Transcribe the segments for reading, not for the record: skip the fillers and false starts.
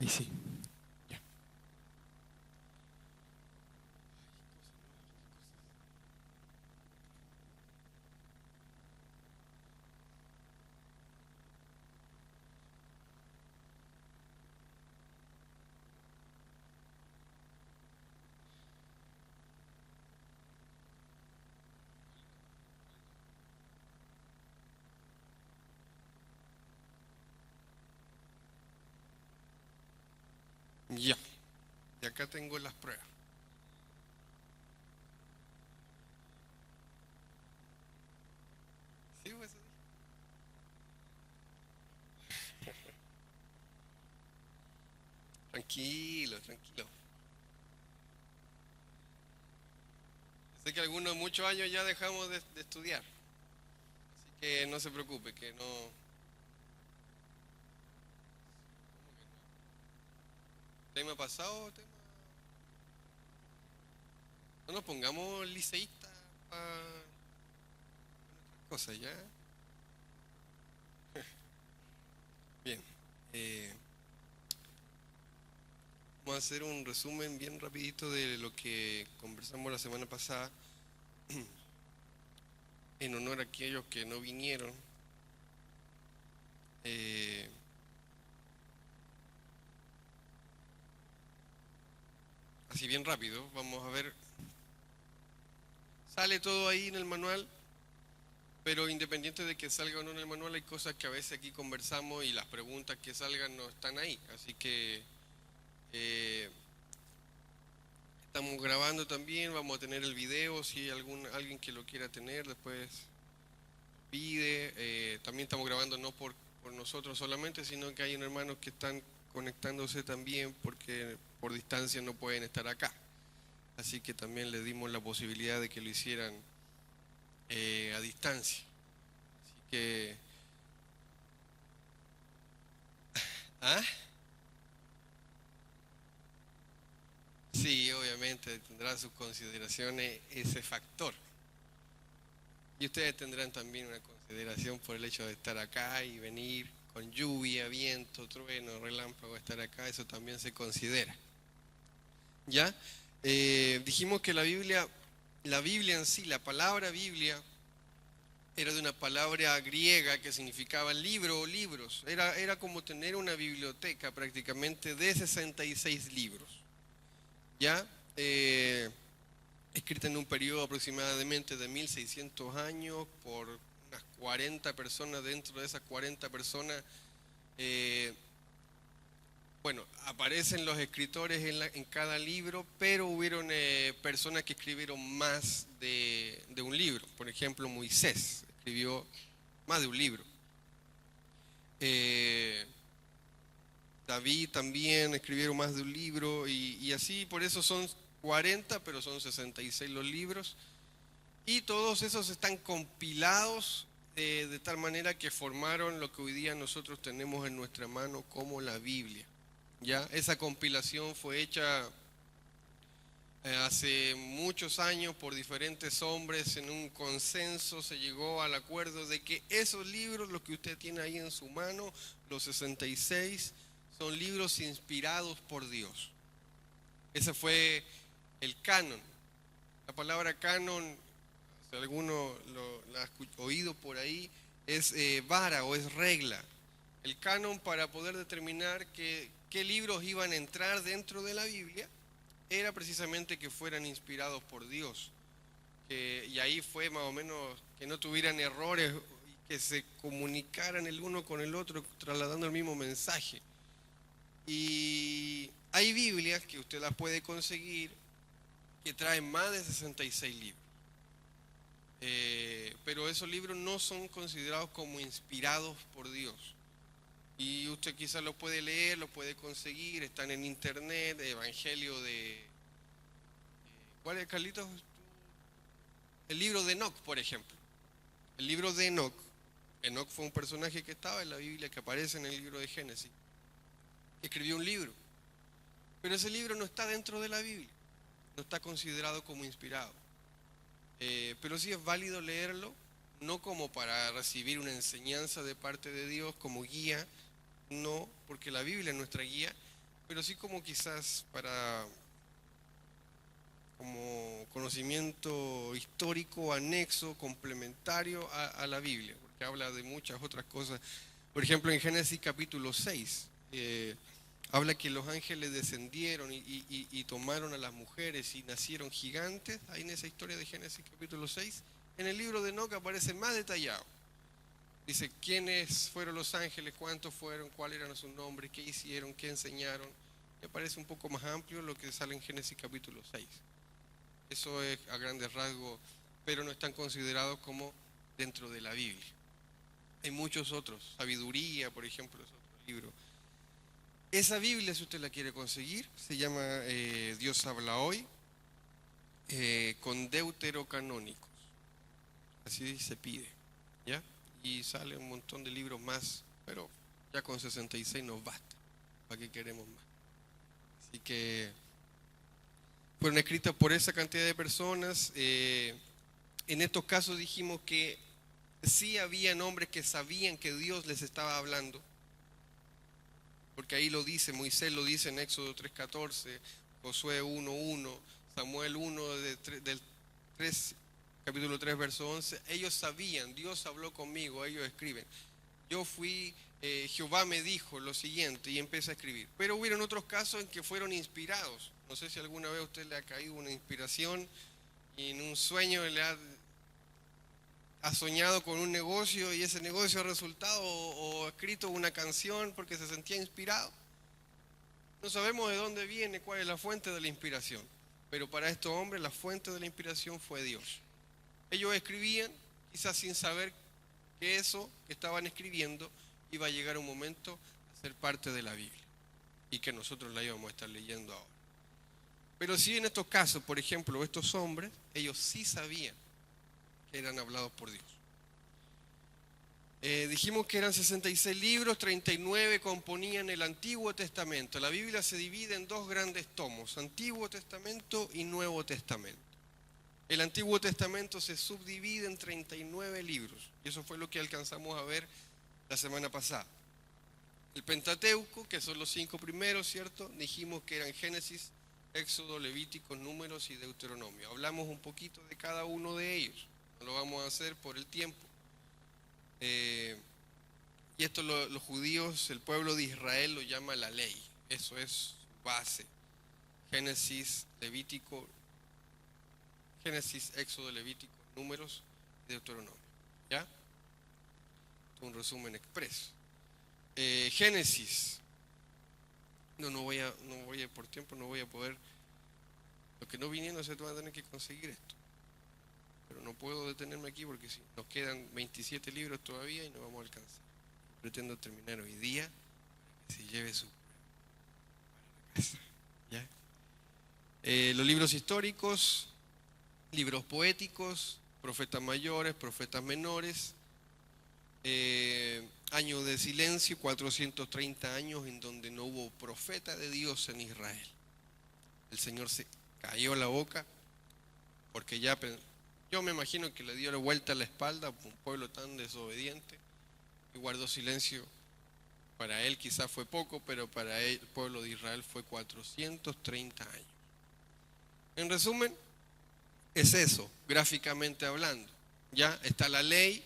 Ahí sí. Ya. Ya. Y acá tengo las pruebas. Sí, pues. Tranquilo, tranquilo. Sé que algunos muchos años ya dejamos de estudiar, así que no se preocupe, que no. Tema pasado, tema. No nos pongamos liceístas para cosas ya. Bien. eh, Vamos a hacer un resumen bien rapidito de lo que conversamos la semana pasada en honor a aquellos que no vinieron. Eh, Así bien rápido, vamos a ver. Sale todo ahí en el manual, pero independiente de que salga o no en el manual, hay cosas que a veces aquí conversamos y las preguntas que salgan no están ahí. Así que eh, estamos grabando también, vamos a tener el video, si hay alguien que lo quiera tener, después pide. También estamos grabando no por nosotros solamente, sino que hay hermanos que están conectándose también porque por distancia no pueden estar acá. Así que también les dimos la posibilidad de que lo hicieran a distancia. Así que, ¿ah? Sí, obviamente tendrá sus consideraciones ese factor. Y ustedes tendrán también una consideración por el hecho de estar acá y venir con lluvia, viento, trueno, relámpago, estar acá, eso también se considera. ¿Ya? Dijimos que la Biblia en sí, la palabra Biblia, era de una palabra griega que significaba libro o libros. Era como tener una biblioteca prácticamente de 66 libros. ¿Ya? Escrita en un periodo aproximadamente de 1600 años por unas 40 personas. Dentro de esas 40 personas, eh, bueno, aparecen los escritores en cada libro, pero hubieron personas que escribieron más de un libro. Por ejemplo, Moisés escribió más de un libro. Eh, David también escribieron más de un libro y así, por eso son 40, pero son 66 los libros. Y todos esos están compilados de tal manera que formaron lo que hoy día nosotros tenemos en nuestra mano como la Biblia. Ya, esa compilación fue hecha hace muchos años por diferentes hombres. En un consenso se llegó al acuerdo de que esos libros, los que usted tiene ahí en su mano, los 66, son libros inspirados por Dios. Ese fue el canon. La palabra canon, si alguno la ha oído por ahí, es vara o es regla. El canon para poder determinar qué libros iban a entrar dentro de la Biblia era precisamente que fueran inspirados por Dios. Y ahí fue más o menos que no tuvieran errores y que se comunicaran el uno con el otro trasladando el mismo mensaje. Y hay Biblias que usted las puede conseguir que traen más de 66 libros. Pero esos libros no son considerados como inspirados por Dios. Y usted quizás los puede leer, los puede conseguir, están en internet, Evangelio de... ¿Cuál es, Carlitos? El libro de Enoch, por ejemplo. El libro de Enoch. Enoch fue un personaje que estaba en la Biblia, que aparece en el libro de Génesis. Escribió un libro. Pero ese libro no está dentro de la Biblia. No está considerado como inspirado. Pero sí es válido leerlo, no como para recibir una enseñanza de parte de Dios como guía, no, porque la Biblia es nuestra guía, pero sí como quizás para como conocimiento histórico anexo, complementario a la Biblia, porque habla de muchas otras cosas. Por ejemplo, en Génesis capítulo 6, habla que los ángeles descendieron y tomaron a las mujeres y nacieron gigantes. Ahí en esa historia de Génesis capítulo 6, en el libro de Enoc aparece más detallado. Dice quiénes fueron los ángeles, cuántos fueron, cuáles eran sus nombres, qué hicieron, qué enseñaron. Me parece un poco más amplio lo que sale en Génesis capítulo 6. Eso es a grandes rasgos, pero no están considerados como dentro de la Biblia. Hay muchos otros, Sabiduría, por ejemplo, es otro libro. Esa Biblia, si usted la quiere conseguir, se llama Dios habla hoy, con deuterocanónicos. Así se pide, ¿ya? Y sale un montón de libros más, pero ya con 66 nos basta. ¿Para qué queremos más? Así que fueron escritas por esa cantidad de personas. En estos casos dijimos que sí habían hombres que sabían que Dios les estaba hablando, porque ahí lo dice, Moisés lo dice en Éxodo 3:14, Josué 1:1, Samuel 1 del 3, capítulo 3, verso 11. Ellos sabían, Dios habló conmigo, ellos escriben. Yo fui, Jehová me dijo lo siguiente y empieza a escribir. Pero hubieron otros casos en que fueron inspirados. No sé si alguna vez a usted le ha caído una inspiración y en un sueño ha soñado con un negocio y ese negocio ha resultado o escrito una canción porque se sentía inspirado. No sabemos de dónde viene, cuál es la fuente de la inspiración, pero para estos hombres la fuente de la inspiración fue Dios. Ellos escribían quizás sin saber que eso que estaban escribiendo iba a llegar un momento a ser parte de la Biblia y que nosotros la íbamos a estar leyendo ahora. Pero sí en estos casos, por ejemplo, estos hombres, ellos sí sabían que eran hablados por Dios. Dijimos que eran 66 libros, 39 componían el Antiguo Testamento. La Biblia se divide en dos grandes tomos, Antiguo Testamento y Nuevo Testamento. El Antiguo Testamento se subdivide en 39 libros, y eso fue lo que alcanzamos a ver la semana pasada. El Pentateuco, que son los 5 primeros, ¿cierto? Dijimos que eran Génesis, Éxodo, Levítico, Números y Deuteronomio. Hablamos un poquito de cada uno de ellos, no lo vamos a hacer por el tiempo. Y esto los judíos, el pueblo de Israel lo llama la ley, eso es su base. Génesis, Levítico, Génesis, Éxodo, Levítico, Números, Deuteronomio. ¿Ya? Un resumen expreso. Génesis. No voy a, por tiempo no voy a poder. Los que no vinieron se van a tener que conseguir esto. Pero no puedo detenerme aquí porque si nos quedan 27 libros todavía y no vamos a alcanzar. Pretendo terminar hoy día para que se lleve su casa. ¿Ya? Los libros históricos, libros poéticos, profetas mayores, profetas menores, año de silencio, 430 años en donde no hubo profeta de Dios en Israel. El Señor se cayó la boca porque ya, yo me imagino que le dio la vuelta a la espalda a un pueblo tan desobediente y guardó silencio. Para él quizás fue poco, pero para el pueblo de Israel fue 430 años. En resumen, es eso, gráficamente hablando. Ya está la ley,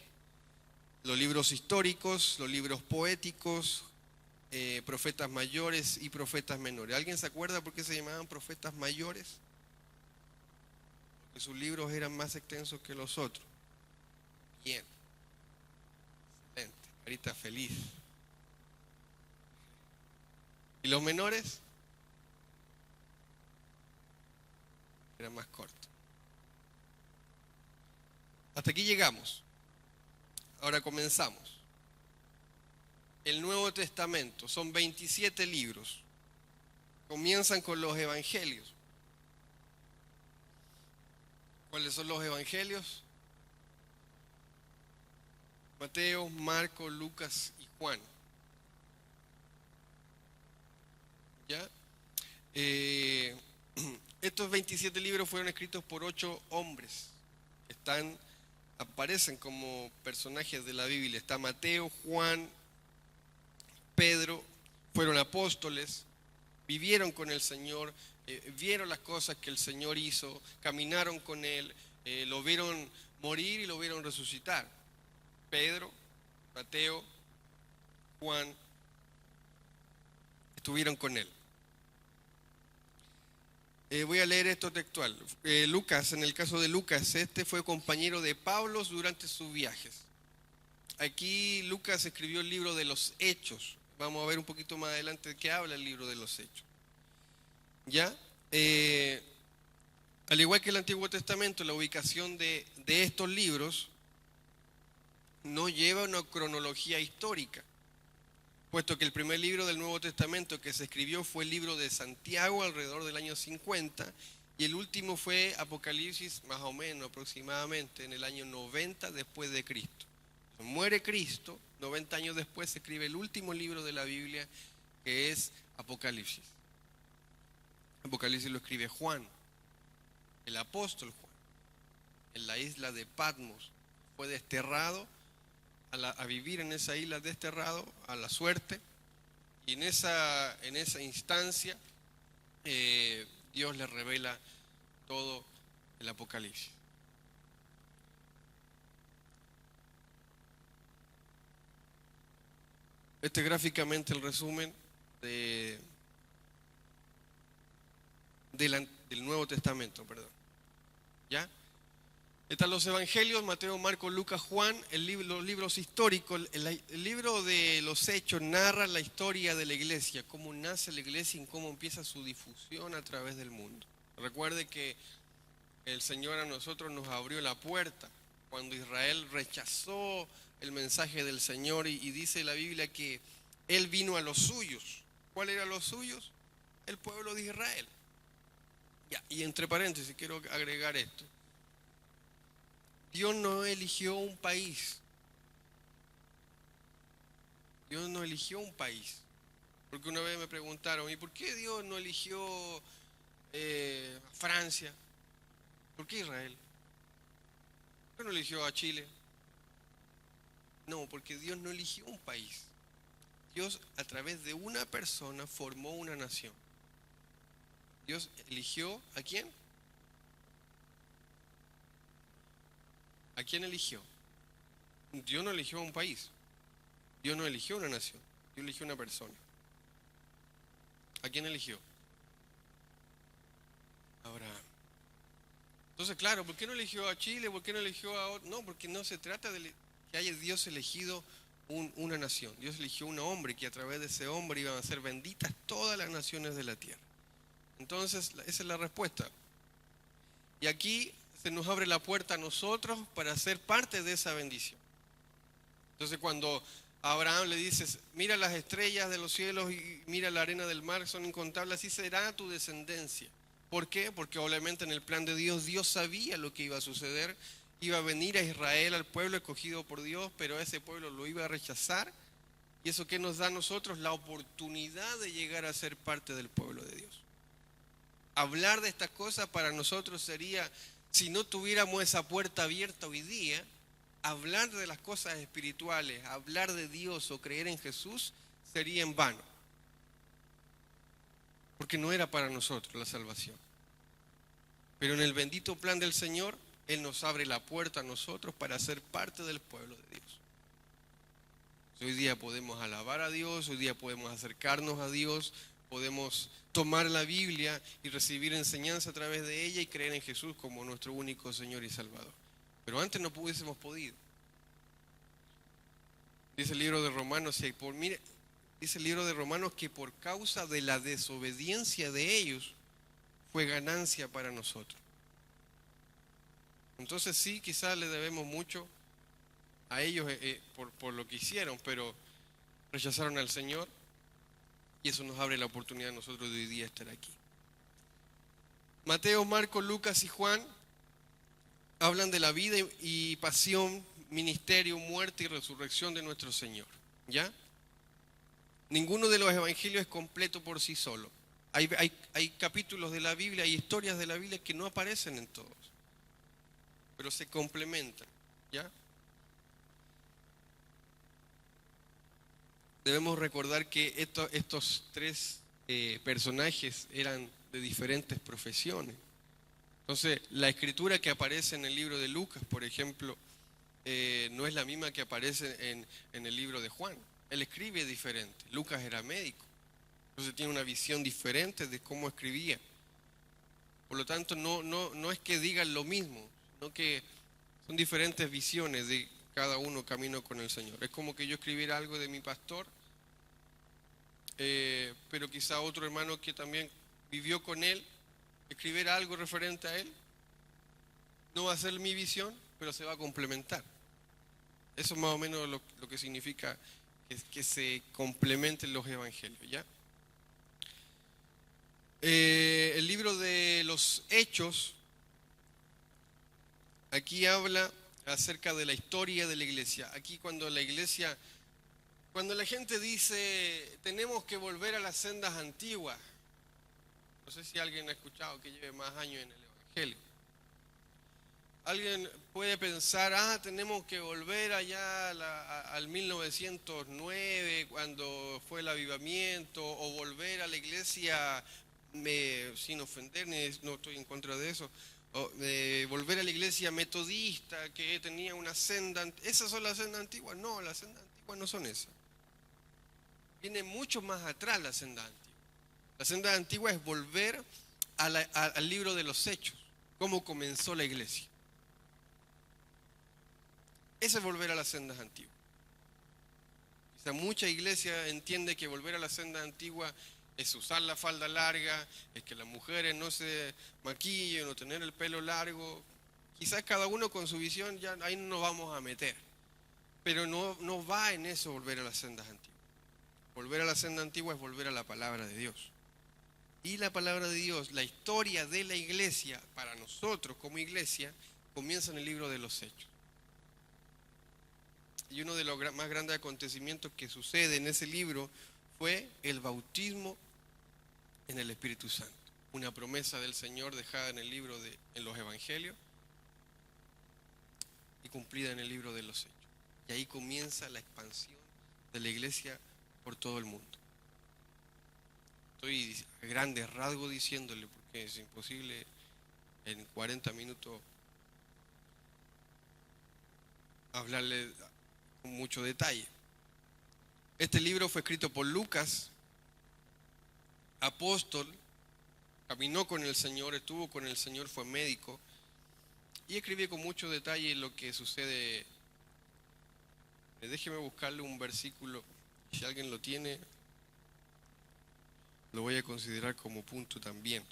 los libros históricos, los libros poéticos, profetas mayores y profetas menores. ¿Alguien se acuerda por qué se llamaban profetas mayores? Porque sus libros eran más extensos que los otros. Bien. Excelente. Carita feliz. ¿Y los menores? Eran más cortos. Hasta aquí llegamos. Ahora comenzamos. El Nuevo Testamento, son 27 libros. Comienzan con los evangelios. ¿Cuáles son los evangelios? Mateo, Marcos, Lucas y Juan. ¿Ya? Estos 27 libros fueron escritos por 8 hombres que aparecen como personajes de la Biblia. Está Mateo, Juan, Pedro, fueron apóstoles. vivieron con el Señor, vieron las cosas que el Señor hizo, caminaron con Él, lo vieron morir y lo vieron resucitar. Pedro, Mateo, Juan, estuvieron con Él. Voy a leer esto textual. Lucas, en el caso de Lucas, este fue compañero de Pablo durante sus viajes. Aquí Lucas escribió el libro de los Hechos. Vamos a ver un poquito más adelante de qué habla el libro de los Hechos. ¿Ya? Al igual que el Antiguo Testamento, la ubicación de estos libros no lleva una cronología histórica, puesto que el primer libro del Nuevo Testamento que se escribió fue el libro de Santiago alrededor del año 50 y el último fue Apocalipsis más o menos aproximadamente en el año 90 después de Cristo. Muere Cristo, 90 años después se escribe el último libro de la Biblia que es Apocalipsis. Apocalipsis lo escribe Juan, el apóstol Juan, en la isla de Patmos. Fue desterrado a vivir en esa isla, desterrado a la suerte, y en esa instancia Dios le revela todo el Apocalipsis. Este es gráficamente el resumen del Nuevo Testamento, perdón. ¿Ya? Están los evangelios, Mateo, Marcos, Lucas, Juan, los libros históricos. El libro de los Hechos narra la historia de la iglesia, cómo nace la iglesia y cómo empieza su difusión a través del mundo. Recuerde que el Señor a nosotros nos abrió la puerta cuando Israel rechazó el mensaje del Señor y dice la Biblia que Él vino a los suyos. ¿Cuál eran los suyos? El pueblo de Israel. Ya, y entre paréntesis quiero agregar esto. Dios no eligió un país. Dios no eligió un país. Porque una vez me preguntaron, ¿y por qué Dios no eligió a Francia? ¿Por qué Israel? ¿Por qué no eligió a Chile? No, porque Dios no eligió un país. Dios a través de una persona formó una nación. Dios eligió ¿a quién? ¿A quién eligió? Dios no eligió un país. Dios no eligió una nación. Dios eligió una persona. ¿A quién eligió? Abraham. Entonces, claro, ¿por qué no eligió a Chile? ¿Por qué no eligió a otro? No, porque no se trata de que haya Dios elegido una nación. Dios eligió un hombre que a través de ese hombre iban a ser benditas todas las naciones de la tierra. Entonces, esa es la respuesta. Y aquí se nos abre la puerta a nosotros para ser parte de esa bendición. Entonces, cuando a Abraham le dices, mira las estrellas de los cielos y mira la arena del mar, son incontables, así será tu descendencia. ¿Por qué? Porque obviamente en el plan de Dios, Dios sabía lo que iba a suceder. Iba a venir a Israel, al pueblo escogido por Dios, pero ese pueblo lo iba a rechazar. ¿Y eso qué nos da a nosotros? La oportunidad de llegar a ser parte del pueblo de Dios. Hablar de estas cosas para nosotros sería, si no tuviéramos esa puerta abierta hoy día, hablar de las cosas espirituales, hablar de Dios o creer en Jesús sería en vano. Porque no era para nosotros la salvación. Pero en el bendito plan del Señor, Él nos abre la puerta a nosotros para ser parte del pueblo de Dios. Hoy día podemos alabar a Dios, hoy día podemos acercarnos a Dios, podemos tomar la Biblia y recibir enseñanza a través de ella y creer en Jesús como nuestro único Señor y Salvador. Pero antes no hubiésemos podido. Dice el libro de Romanos, dice el libro de Romanos que por causa de la desobediencia de ellos fue ganancia para nosotros. Entonces sí, quizás le debemos mucho a ellos por lo que hicieron, pero rechazaron al Señor y eso nos abre la oportunidad a nosotros de hoy día estar aquí. Mateo, Marcos, Lucas y Juan hablan de la vida y pasión, ministerio, muerte y resurrección de nuestro Señor. ¿Ya? Ninguno de los evangelios es completo por sí solo. Hay capítulos de la Biblia, hay historias de la Biblia que no aparecen en todos, pero se complementan. ¿Ya? Debemos recordar que estos tres personajes eran de diferentes profesiones. Entonces, la escritura que aparece en el libro de Lucas, por ejemplo, no es la misma que aparece en el libro de Juan. Él escribe diferente. Lucas era médico, entonces tiene una visión diferente de cómo escribía. Por lo tanto, no es que digan lo mismo, sino que son diferentes visiones de cada uno camino con el Señor. Es como que yo escribiera algo de mi pastor, pero quizá otro hermano que también vivió con él, escribiera algo referente a él. No va a ser mi visión, pero se va a complementar. Eso es más o menos lo que significa que se complementen los evangelios, ¿ya? El libro de los Hechos, aquí habla acerca de la historia de la iglesia. Aquí cuando la gente dice, tenemos que volver a las sendas antiguas, no sé si alguien ha escuchado que lleve más años en el evangelio. Alguien puede pensar, tenemos que volver allá al 1909, cuando fue el avivamiento, o volver a la iglesia, sin ofender, no estoy en contra de eso, volver a la iglesia metodista, que tenía una senda. ¿Esas son las sendas antiguas? No, las sendas antiguas no son esas. Viene mucho más atrás la senda antigua. La senda antigua es volver al libro de los Hechos, cómo comenzó la iglesia. Ese es volver a las sendas antiguas. Quizá mucha iglesia entiende que volver a la senda antigua es usar la falda larga, es que las mujeres no se maquillen o tener el pelo largo. Quizás cada uno con su visión, ya ahí no nos vamos a meter. Pero no va en eso volver a las sendas antiguas. Volver a la senda antigua es volver a la palabra de Dios. Y la palabra de Dios, la historia de la iglesia, para nosotros como iglesia, comienza en el libro de los Hechos. Y uno de los más grandes acontecimientos que sucede en ese libro fue el bautismo en el Espíritu Santo. Una promesa del Señor dejada en el libro en los Evangelios y cumplida en el libro de los Hechos. Y ahí comienza la expansión de la iglesia por todo el mundo. Estoy a grandes rasgos diciéndole, porque es imposible en 40 minutos hablarle con mucho detalle. Este libro fue escrito por Lucas, apóstol, caminó con el Señor, estuvo con el Señor, fue médico, y escribe con mucho detalle lo que sucede. Déjeme buscarle un versículo, si alguien lo tiene, lo voy a considerar como punto también.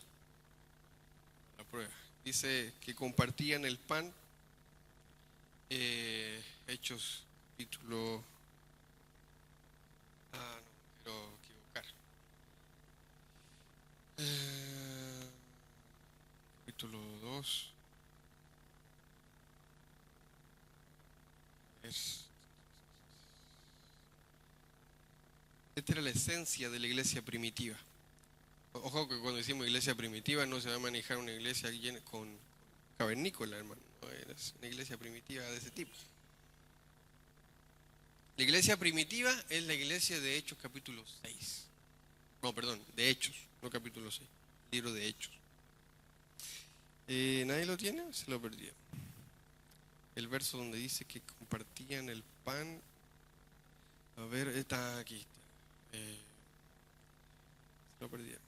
La prueba. Dice que compartían el pan, Hechos capítulo... no, quiero equivocar. Capítulo 2. Esta era la esencia de la iglesia primitiva. Ojo que cuando decimos iglesia primitiva no se va a manejar una iglesia con cavernícola, hermano. No, es una iglesia primitiva de ese tipo. La iglesia primitiva es la iglesia de Hechos capítulo 6. No, perdón, de Hechos, no capítulo 6. Libro de Hechos. ¿Nadie lo tiene? Se lo perdieron. El verso donde dice que compartían el pan. A ver, está aquí. Se lo perdieron.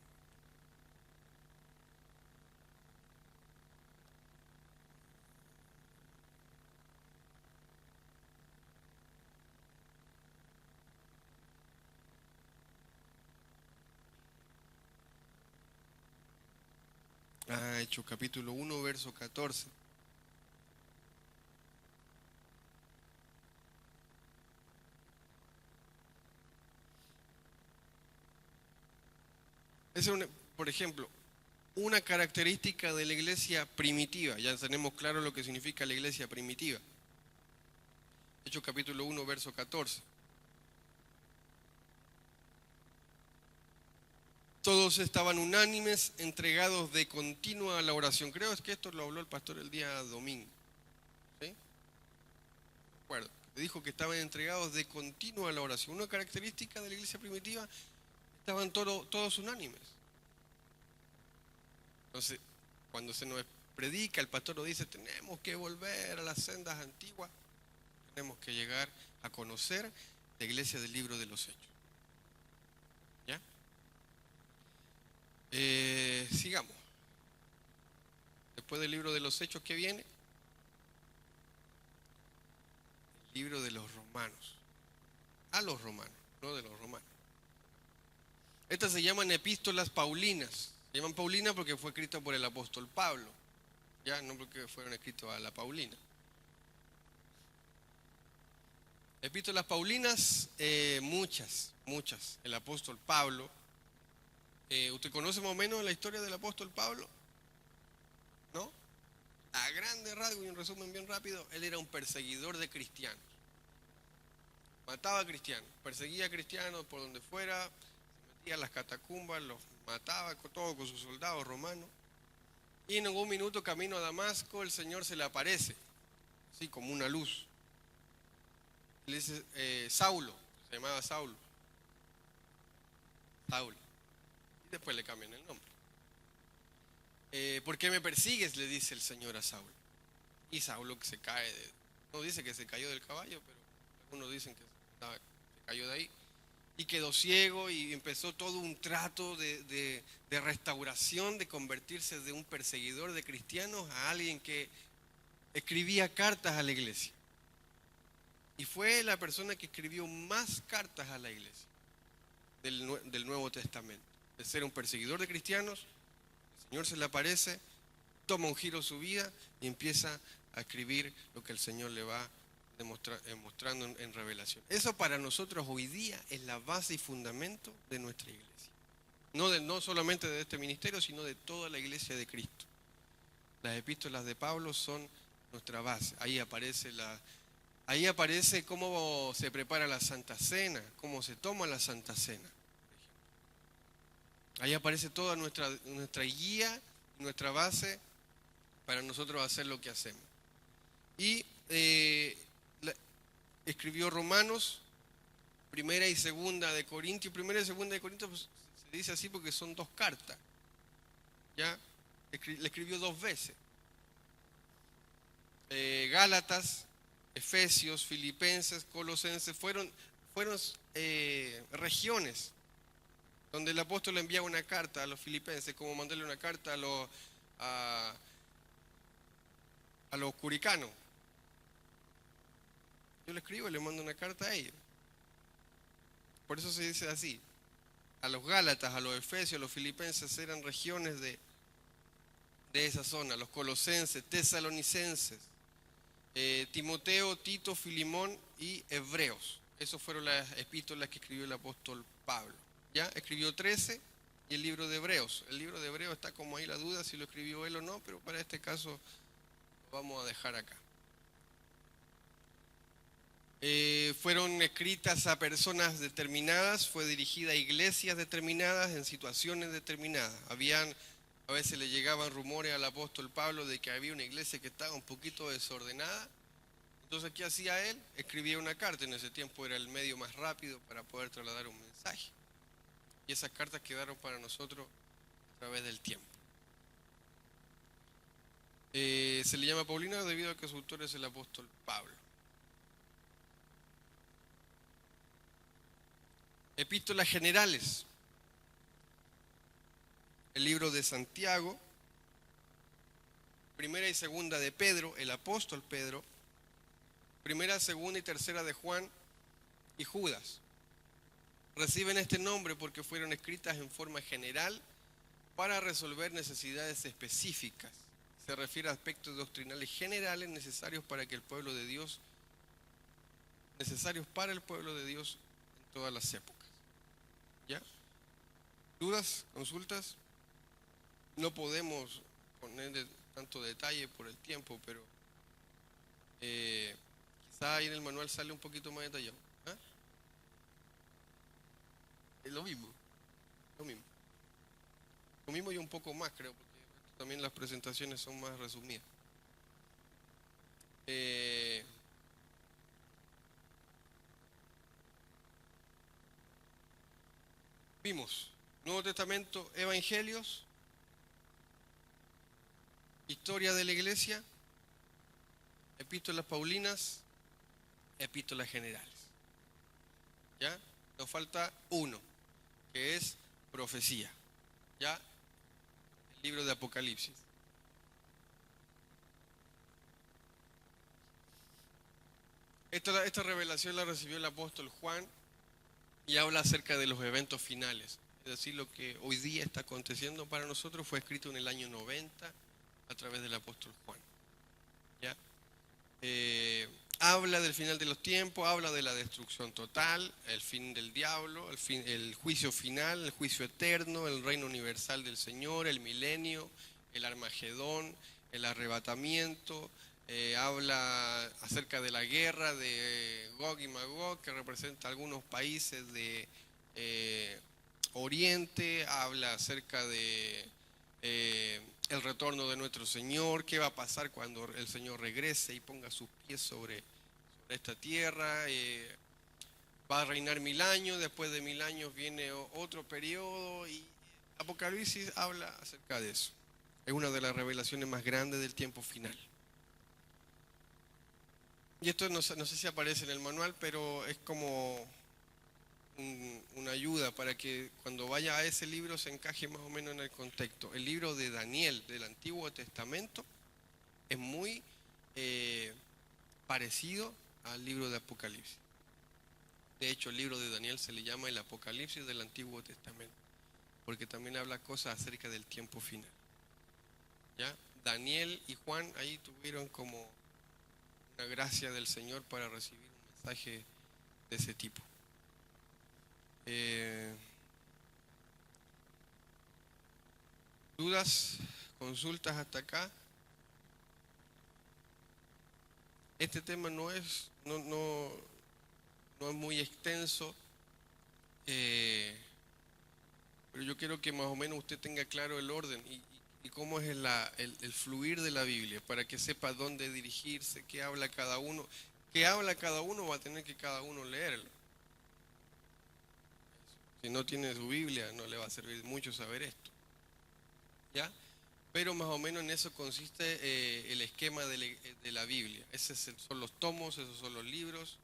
Hechos capítulo 1, verso 14. Es por ejemplo, una característica de la iglesia primitiva. Ya tenemos claro lo que significa la iglesia primitiva. Hechos capítulo 1, verso 14. Todos estaban unánimes, entregados de continua a la oración. Creo que esto lo habló el pastor el día domingo. ¿Sí? De acuerdo. Dijo que estaban entregados de continua a la oración. Una característica de la iglesia primitiva, Estaban todos unánimes. Entonces, cuando se nos predica, el pastor nos dice, tenemos que volver a las sendas antiguas, tenemos que llegar a conocer la iglesia del libro de los Hechos. ¿Ya? Sigamos. Después del libro de los Hechos, ¿qué viene? El libro de los Romanos. A los romanos, no de los romanos. Estas se llaman epístolas paulinas. Se llaman Paulina porque fue escrita por el apóstol Pablo. Ya, no porque fueron escritos a la Paulina. Epístolas paulinas, muchas. El apóstol Pablo. ¿Usted conoce más o menos la historia del apóstol Pablo? ¿No? A grandes rasgos y un resumen bien rápido, él era un perseguidor de cristianos. Mataba a cristianos, perseguía a cristianos por donde fuera, se metía a las catacumbas, los mataba todo con sus soldados romanos. Y en algún minuto camino a Damasco el Señor se le aparece, así como una luz. Le dice, Saulo, se llamaba Saulo. Y después le cambian el nombre. ¿Por qué me persigues?, le dice el Señor a Saulo. Y Saulo que se cae, no dice que se cayó del caballo, pero algunos dicen que se cayó de ahí. Y quedó ciego y empezó todo un trato de restauración, de convertirse de un perseguidor de cristianos a alguien que escribía cartas a la iglesia. Y fue la persona que escribió más cartas a la iglesia del Nuevo Testamento. De ser un perseguidor de cristianos, el Señor se le aparece, toma un giro su vida y empieza a escribir lo que el Señor le va mostrando en revelación. Eso para nosotros hoy día es la base y fundamento de nuestra iglesia. No solamente de este ministerio, sino de toda la iglesia de Cristo. Las epístolas de Pablo son nuestra base. Ahí aparece cómo se prepara la Santa Cena, cómo se toma la Santa Cena. Ahí aparece toda nuestra guía, nuestra base para nosotros hacer lo que hacemos. Y escribió Romanos, primera y segunda de Corintios. Primera y segunda de Corintios pues, se dice así porque son dos cartas. ¿Ya? Le escribió dos veces. Gálatas, Efesios, Filipenses, Colosenses fueron regiones donde el apóstol le enviaba una carta a los filipenses, como mandarle una carta a los curicanos. Yo le escribo y le mando una carta a ellos. Por eso se dice así. A los Gálatas, a los Efesios, a los Filipenses eran regiones de esa zona. Los Colosenses, Tesalonicenses, Timoteo, Tito, Filimón y Hebreos. Esas fueron las epístolas que escribió el apóstol Pablo. ¿Ya? Escribió 13 y el libro de Hebreos. El libro de Hebreos está como ahí la duda si lo escribió él o no, pero para este caso lo vamos a dejar acá. Fueron escritas a personas determinadas, fue dirigida a iglesias determinadas en situaciones determinadas. A veces le llegaban rumores al apóstol Pablo de que había una iglesia que estaba un poquito desordenada. Entonces, ¿qué hacía él? Escribía una carta. En ese tiempo era el medio más rápido para poder trasladar un mensaje. Y esas cartas quedaron para nosotros a través del tiempo. Se le llama Paulina debido a que su autor es el apóstol Pablo. Epístolas generales. El libro de Santiago, primera y segunda de Pedro, el apóstol Pedro, primera, segunda y tercera de Juan y Judas. Reciben este nombre porque fueron escritas en forma general para resolver necesidades específicas. Se refiere a aspectos doctrinales generales necesarios para el pueblo de Dios en todas las épocas. ¿Ya? ¿Dudas? ¿Consultas? No podemos poner tanto detalle por el tiempo, pero quizá ahí en el manual sale un poquito más detallado. ¿Ah? Es lo mismo. Lo mismo y un poco más, creo, porque también las presentaciones son más resumidas. Vimos Nuevo Testamento, Evangelios, historia de la iglesia, epístolas paulinas, epístolas generales. ¿Ya? Nos falta uno, que es profecía. ¿Ya? El libro de Apocalipsis. Esta revelación la recibió el apóstol Juan y habla acerca de los eventos finales. Es decir, lo que hoy día está aconteciendo para nosotros fue escrito en el año 90 a través del apóstol Juan. ¿Ya? Habla del final de los tiempos, habla de la destrucción total, el fin del diablo, el juicio final, el juicio eterno, el reino universal del Señor, el milenio, el Armagedón, el arrebatamiento. Habla acerca de la guerra de Gog y Magog, que representa algunos países de Oriente. Habla acerca de el retorno de nuestro Señor, qué va a pasar cuando el Señor regrese y ponga sus pies sobre esta tierra. Va a reinar 1000 años, después de 1000 años viene otro periodo, y Apocalipsis habla acerca de eso. Es una de las revelaciones más grandes del tiempo final. Y esto no sé si aparece en el manual, pero es como una ayuda para que cuando vaya a ese libro se encaje más o menos en el contexto. El libro de Daniel del Antiguo Testamento es muy parecido al libro de Apocalipsis. De hecho, el libro de Daniel se le llama el Apocalipsis del Antiguo Testamento, porque también habla cosas acerca del tiempo final. ¿Ya? Daniel y Juan ahí tuvieron como una gracia del Señor para recibir un mensaje de ese tipo. ¿Dudas? ¿Consultas hasta acá? Este tema no es muy extenso, pero yo quiero que más o menos usted tenga claro el orden y cómo es el fluir de la Biblia, para que sepa dónde dirigirse, qué habla cada uno. Qué habla cada uno va a tener que cada uno leerlo. Si no tiene su Biblia, no le va a servir mucho saber esto. ¿Ya? Pero más o menos en eso consiste el esquema de la Biblia. Esos son los tomos, esos son los libros,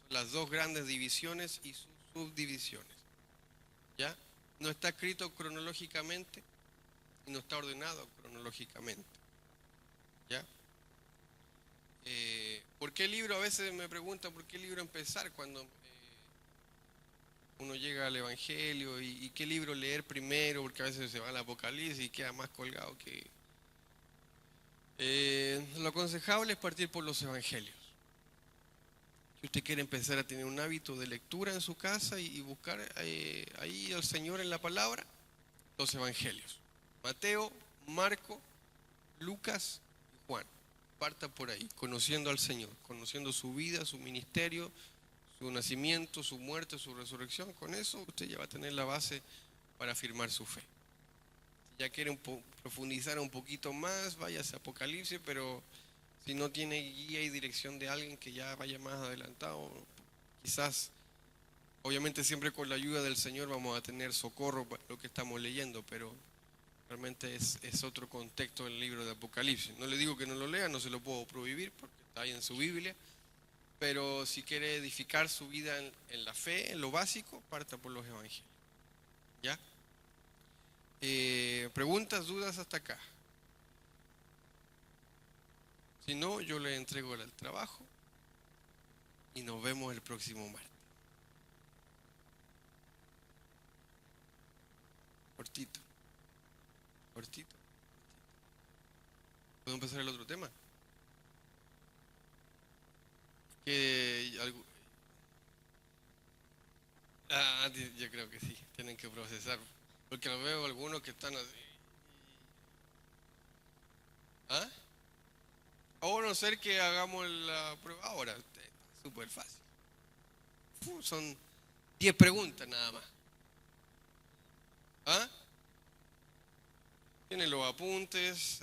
son las dos grandes divisiones y sus subdivisiones. ¿Ya? No está escrito cronológicamente y no está ordenado cronológicamente. ¿Ya? ¿Por qué libro? A veces me preguntan por qué libro empezar cuando uno llega al Evangelio y qué libro leer primero, porque a veces se va al Apocalipsis y queda más colgado que... lo aconsejable es partir por los Evangelios. Si usted quiere empezar a tener un hábito de lectura en su casa y buscar ahí al Señor en la palabra, los Evangelios. Mateo, Marco, Lucas y Juan. Parta por ahí, conociendo al Señor, conociendo su vida, su ministerio, su nacimiento, su muerte, su resurrección. Con eso usted ya va a tener la base para afirmar su fe. Si ya quiere profundizar un poquito más, váyase a Apocalipsis, pero si no tiene guía y dirección de alguien que ya vaya más adelantado, quizás, obviamente siempre con la ayuda del Señor vamos a tener socorro para lo que estamos leyendo, pero realmente es otro contexto del libro de Apocalipsis. No le digo que no lo lea, no se lo puedo prohibir porque está ahí en su Biblia, pero si quiere edificar su vida en la fe, en lo básico, parta por los Evangelios. ¿Ya? ¿Preguntas, dudas hasta acá? Si no, yo le entrego el trabajo y nos vemos el próximo martes. Cortito. Cortito. ¿Puedo empezar el otro tema? Yo creo que sí, tienen que procesar. Porque veo algunos que están así. ¿Ah? O no ser que hagamos la prueba ahora. Súper fácil. Son 10 preguntas nada más. ¿Ah? Tienen los apuntes.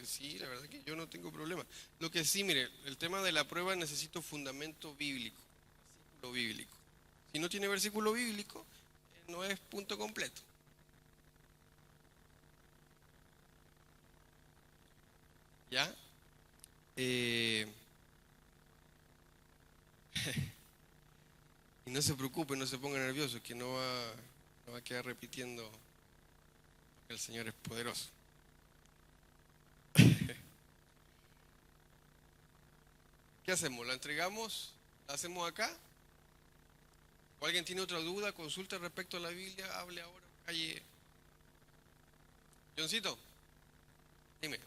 Sí, la verdad que yo no tengo problema. Lo que sí, mire, el tema de la prueba necesito fundamento bíblico, versículo bíblico. Si no tiene versículo bíblico, no es punto completo. ¿Ya? Y no se preocupe, no se ponga nervioso, que no va a quedar repitiendo que el Señor es poderoso. ¿Qué hacemos? ¿La entregamos? ¿La hacemos acá? ¿O alguien tiene otra duda, consulta respecto a la Biblia? Hable ahora, calle. Johncito, dime.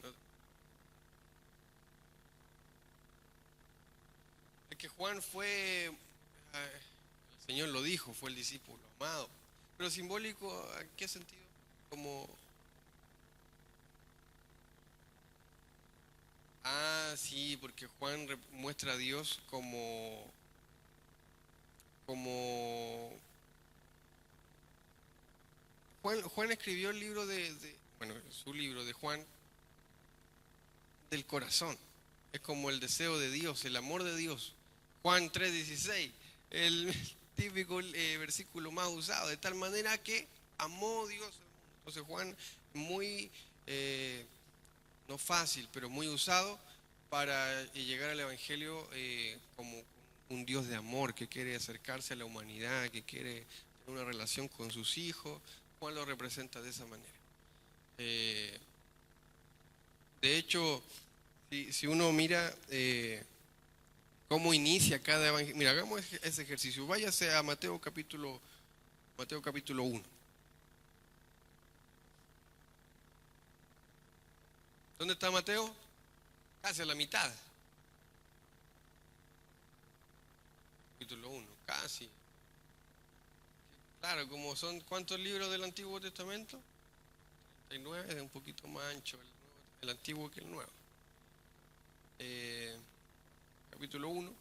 Es que Juan fue, el Señor lo dijo, fue el discípulo amado. Pero simbólico, ¿en qué sentido? Como, sí, porque Juan muestra a Dios como Juan escribió el libro bueno, su libro de Juan del corazón. Es como el deseo de Dios, el amor de Dios. Juan 3:16, el típico versículo más usado, de tal manera que amó Dios al mundo. Entonces Juan, muy, no fácil, pero muy usado para llegar al Evangelio como un Dios de amor que quiere acercarse a la humanidad, que quiere tener una relación con sus hijos. Juan lo representa de esa manera. De hecho, si uno mira cómo inicia cada evangelio, mira, hagamos ese ejercicio. Váyase a Mateo capítulo 1. ¿Dónde está Mateo? Casi a la mitad. Capítulo 1, casi. Claro, como son, ¿cuántos libros del Antiguo Testamento? 39, es un poquito más ancho el Antiguo que el Nuevo. Capítulo 1.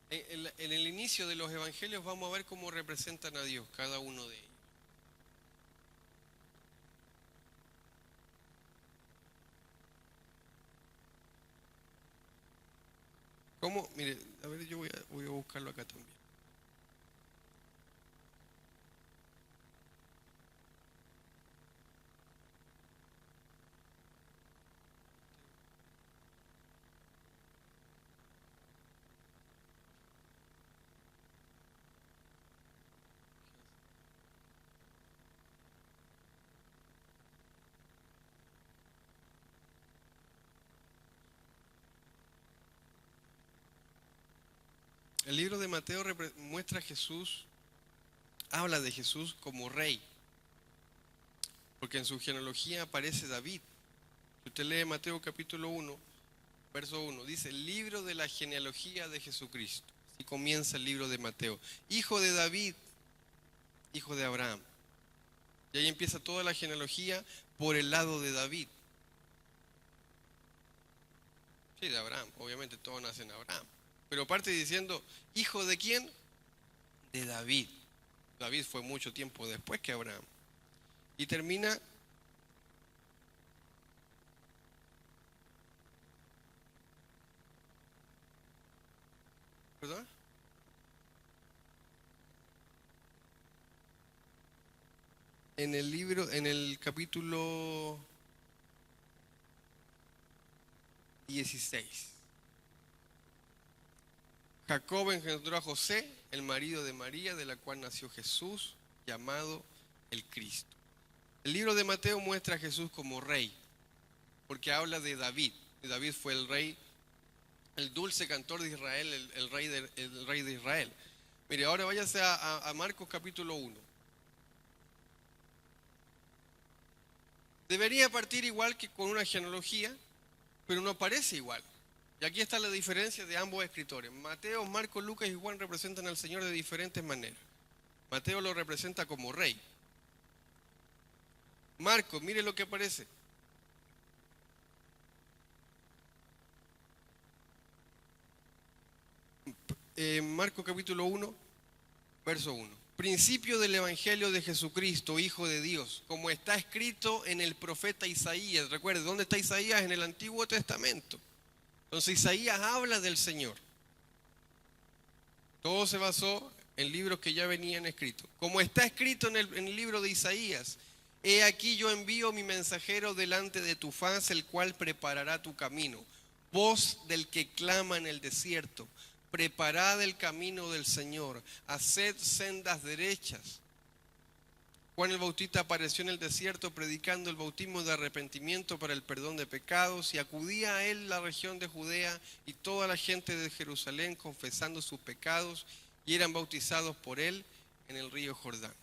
En el inicio de los evangelios vamos a ver cómo representan a Dios, cada uno de ellos. ¿Cómo? Mire, a ver, yo voy a buscarlo acá también. El libro de Mateo muestra a Jesús, habla de Jesús como rey, porque en su genealogía aparece David. Si usted lee Mateo capítulo 1, verso 1, dice, el libro de la genealogía de Jesucristo. Así comienza el libro de Mateo. Hijo de David, hijo de Abraham. Y ahí empieza toda la genealogía por el lado de David. Sí, de Abraham, obviamente todos nacen de Abraham. Pero parte diciendo, ¿hijo de quién? De David. David fue mucho tiempo después que Abraham. Y termina, ¿perdón? En el libro, en el capítulo 16. Jacob engendró a José, el marido de María, de la cual nació Jesús, llamado el Cristo. El libro de Mateo muestra a Jesús como rey, porque habla de David. Y David fue el rey, el dulce cantor de Israel, el rey de Israel. Mire, ahora váyase a Marcos capítulo 1. Debería partir igual que con una genealogía, pero no parece igual. Y aquí está la diferencia de ambos escritores. Mateo, Marcos, Lucas y Juan representan al Señor de diferentes maneras. Mateo lo representa como rey. Marcos, mire lo que aparece. Marcos capítulo 1, verso 1. Principio del Evangelio de Jesucristo, Hijo de Dios, como está escrito en el profeta Isaías. Recuerde, ¿dónde está Isaías? En el Antiguo Testamento. Entonces Isaías habla del Señor. Todo se basó en libros que ya venían escritos. Como está escrito en el libro de Isaías: he aquí yo envío mi mensajero delante de tu faz, el cual preparará tu camino. Voz del que clama en el desierto: preparad el camino del Señor, haced sendas derechas. Juan el Bautista apareció en el desierto predicando el bautismo de arrepentimiento para el perdón de pecados, y acudía a él la región de Judea y toda la gente de Jerusalén confesando sus pecados, y eran bautizados por él en el río Jordán.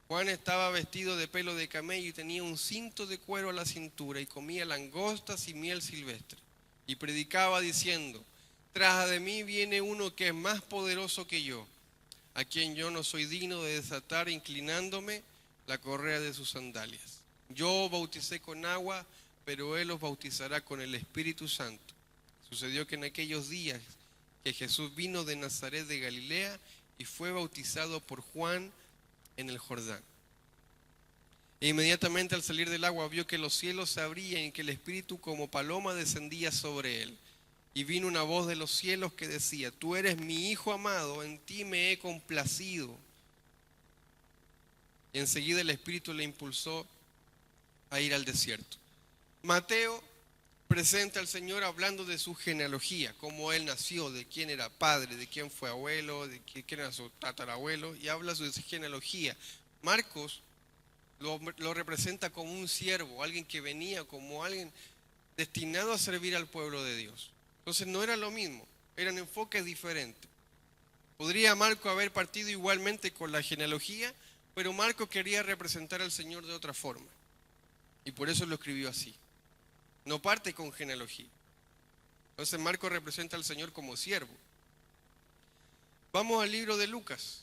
Juan estaba vestido de pelo de camello y tenía un cinto de cuero a la cintura, y comía langostas y miel silvestre, y predicaba diciendo: tras de mí viene uno que es más poderoso que yo, a quien yo no soy digno de desatar, inclinándome, la correa de sus sandalias. Yo bauticé con agua, pero él os bautizará con el Espíritu Santo. Sucedió que en aquellos días que Jesús vino de Nazaret de Galilea y fue bautizado por Juan en el Jordán. E inmediatamente al salir del agua vio que los cielos se abrían y que el Espíritu como paloma descendía sobre él. Y vino una voz de los cielos que decía: tú eres mi Hijo amado, en ti me he complacido. Y enseguida el Espíritu le impulsó a ir al desierto. Mateo presenta al Señor hablando de su genealogía, cómo él nació, de quién era padre, de quién fue abuelo, de quién era su tatarabuelo, y habla de su genealogía. Marcos lo representa como un siervo, alguien que venía como alguien destinado a servir al pueblo de Dios. Entonces no era lo mismo, eran enfoques diferentes. Podría Marco haber partido igualmente con la genealogía, pero Marco quería representar al Señor de otra forma, y por eso lo escribió así. No parte con genealogía. Entonces Marco representa al Señor como siervo. Vamos al libro de Lucas,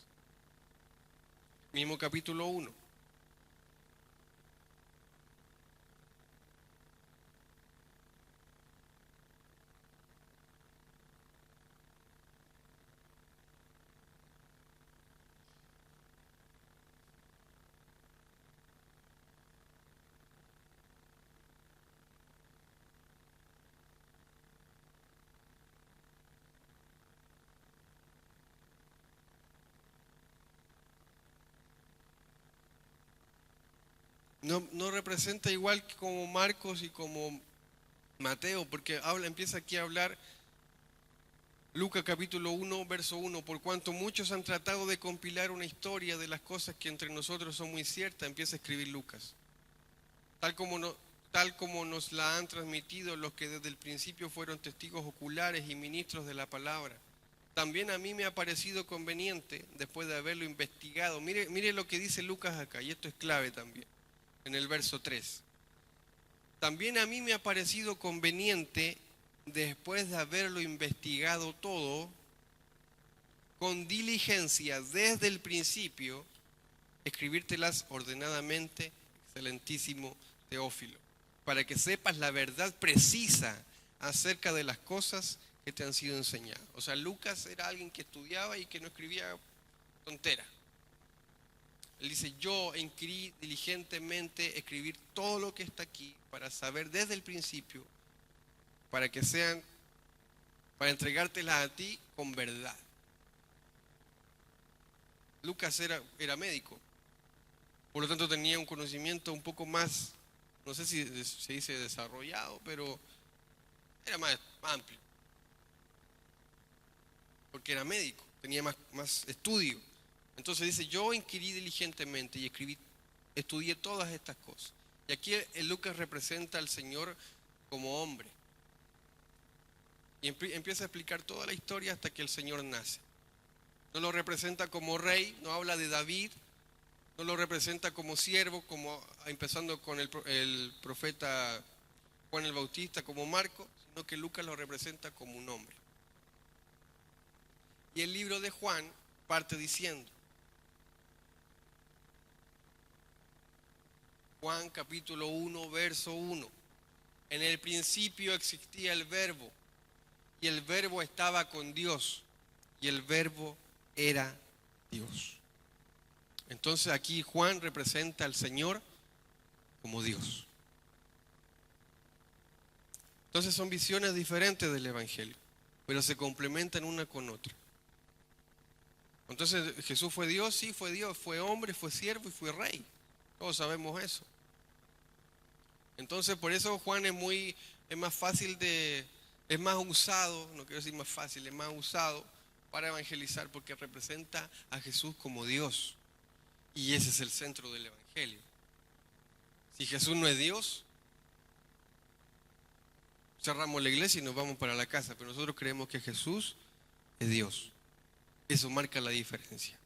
mismo capítulo 1. No representa igual que como Marcos y como Mateo, porque empieza aquí a hablar Lucas capítulo 1, verso 1. Por cuanto muchos han tratado de compilar una historia de las cosas que entre nosotros son muy ciertas, empieza a escribir Lucas. Tal como nos la han transmitido los que desde el principio fueron testigos oculares y ministros de la palabra. También a mí me ha parecido conveniente, después de haberlo investigado. Mire lo que dice Lucas acá, y esto es clave también, en el verso 3. También a mí me ha parecido conveniente, después de haberlo investigado todo, con diligencia desde el principio, escribírtelas ordenadamente, excelentísimo Teófilo, para que sepas la verdad precisa acerca de las cosas que te han sido enseñadas. O sea, Lucas era alguien que estudiaba y que no escribía tontera. Él dice: yo inquirí diligentemente escribir todo lo que está aquí para saber desde el principio, para entregártelas a ti con verdad. Lucas era médico, por lo tanto tenía un conocimiento un poco más, no sé si se dice desarrollado, pero era más amplio, porque era médico, tenía más estudio. Entonces dice: yo inquirí diligentemente y estudié todas estas cosas. Y aquí Lucas representa al Señor como hombre. Y empieza a explicar toda la historia hasta que el Señor nace. No lo representa como rey, no habla de David, no lo representa como siervo, empezando con el profeta Juan el Bautista, como Marco, sino que Lucas lo representa como un hombre. Y el libro de Juan parte diciendo, Juan capítulo 1, verso 1. En el principio existía el Verbo, y el Verbo estaba con Dios, y el Verbo era Dios. Entonces aquí Juan representa al Señor como Dios. Entonces son visiones diferentes del Evangelio, pero se complementan una con otra. Entonces Jesús fue Dios, sí fue Dios, fue hombre, fue siervo y fue rey. Todos sabemos eso. Entonces por eso Juan es más fácil es más usado, no quiero decir más fácil, es más usado para evangelizar porque representa a Jesús como Dios. Y ese es el centro del Evangelio. Si Jesús no es Dios, cerramos la iglesia y nos vamos para la casa, pero nosotros creemos que Jesús es Dios. Eso marca la diferencia.